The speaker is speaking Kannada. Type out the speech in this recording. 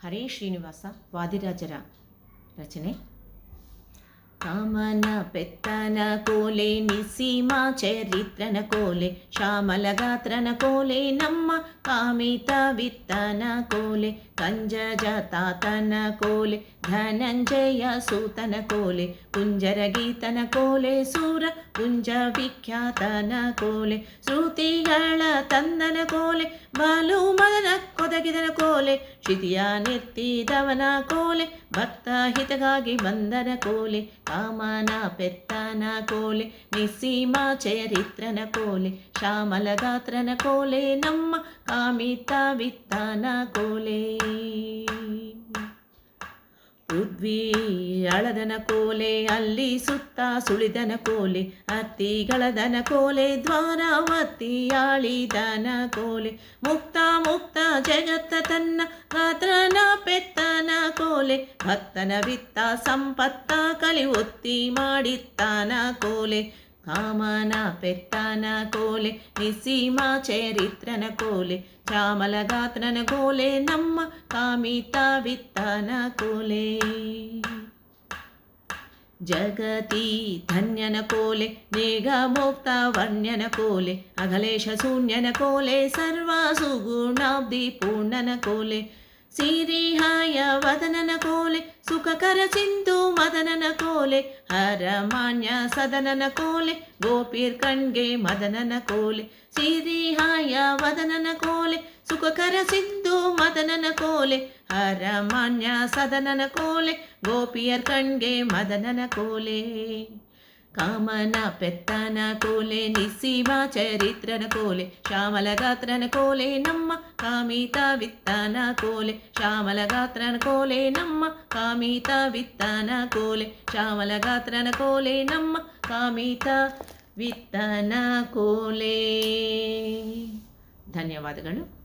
ಹರೇ ಶ್ರೀನಿವಾಸ ವಾದಿರಾಜರ ರಚನೆ. ಕಾಮನ ಪೆತ್ತನ ಕೋಲೆ ನಿಸ್ಸೀಮ ಚರಿತ್ರನ ಕೋಲೆ ಶ್ಯಾಮಲಗಾತ್ರನ ಕೋಲೆ ನಮ್ಮ ಕಾಮಿತ ವಿತ್ತನ ಕೋಲೆ ಕಂಜಜ ತಾತನ ಕೋಲೆ ಧನಂಜಯ ಸೂತನ ಕೋಲೆ ಕುಂಜರಗೀತನ ಕೋಲೆ ಸೂರ ಕುಂಜ ವಿಖ್ಯಾತನ ಕೋಲೆ ಶ್ರುತಿಗಳ ತಂದನ ಕೋಲೆ ಬಾಲು ಮದನ ಕೊದಗಿದನ ಕೋಲೆ ಕ್ಷಿತಿಯ ನೆತ್ತಿದವನ ಕೋಲೆ ಭಕ್ತ ಹಿತಗಾಗಿ ಬಂದನ ಕೋಲೆ ಕಾಮನ ಪೆತ್ತನ ಕೋಲೆ ನಿಸ್ಸೀಮ ಚರಿತ್ರನ ಕೋಲೆ ಶ್ಯಾಮಲಗಾತ್ರನ ಕೋಲೆ ನಮ್ಮ ಕಾಮಿತ ವಿತ್ತನ ಕೋಲೆ ಪೃಥ್ವಿ ಅಳದನ ಕೋಲೆ ಅಲ್ಲಿ ಸುತ್ತ ಸುಳಿದನ ಕೋಲೆ ಅತ್ತಿಗಳದನ ಕೋಲೆ ದ್ವಾರಾವತಿಯಾಳಿದನ ಕೋಲೆ ಮುಕ್ತ ಮುಕ್ತ ಜಗತ್ತ ತನ್ನ ಗಾತ್ರನ ಪೆತ್ತನ ಕೋಲೆ ಭಕ್ತನ ವಿತ್ತ ಸಂಪತ್ತ ಕಲಿ ಒತ್ತಿ ಮಾಡಿತ್ತನ ಕೋಲೆ ಕಾಮನ ಪೆತ್ತನ ಕೋಲೆ ನಿಸ್ಸೀಮ ಚರಿತ್ರನ ಕೋಲೆ ಶ್ಯಾಮಲಗಾತ್ರನ ಕೋಲೆ ನಮ್ಮ ಕಾಮಿತ ವಿತ್ತನ ಕೋಲೆ ಜಗತಿ ಧನ್ಯನ ಕೋಲೆ ನೇಗ ಮೋಕ್ತ ವರ್ಣ್ಯನ ಕೋಲೆ ಅಘಲೇಶ ಶೂನ್ಯನ ಕೋಲೆ ಸರ್ವ ಸುಗುಣಾಬ್ಧಿ ಪೂರ್ಣನ ಕೋಲೆ ಸಿರಿಹಾಯ ವದನನ ಕೋಲೆ ಸುಖಕರ ಸಿಂಧು ಮದನನ ಕೋಲೆ ಹರಮಾನ್ಯ ಸದನನ ಕೋಲೆ ಗೋಪೀರ್ ಕಣ್ಗೆ ಮದನನ ಕೋಲೆ ಸಿರಿಹಾಯ ವದನನ ಕೋಲೆ ಸುಖಕರ ಸಿಂಧು ಮದನನ ಕೋಲೆ ಹರಮಾನ್ಯ ಸದನನ ಕೋಲೆ ಗೋಪಿಯರ್ ಕಣ್ಗೆ ಮದನನ ಕೋಲೆ ಕಾಮನ ಪೆತ್ತನ ಕೋಲೆ ನಿಸ್ಸೀಮ ಚರಿತ್ರನ ಕೋಲೆ ಶ್ಯಾಮಲಗಾತ್ರನ ಕೋಲೆ ನಮ್ಮ ಕಾಮಿತ ವಿತ್ತನ ಕೋಲೆ ಶ್ಯಾಮಲಗಾತ್ರನ ಕೋಲೆ ನಮ್ಮ ಕಾಮಿತ ವಿತ್ತನ ಕೋಲೆ ಶ್ಯಾಮಲಗಾತ್ರನ ಕೋಲೆ ನಮ್ಮ ಕಾಮಿತ ವಿತ್ತನ ಕೋಲೆ. ಧನ್ಯವಾದಗಳು.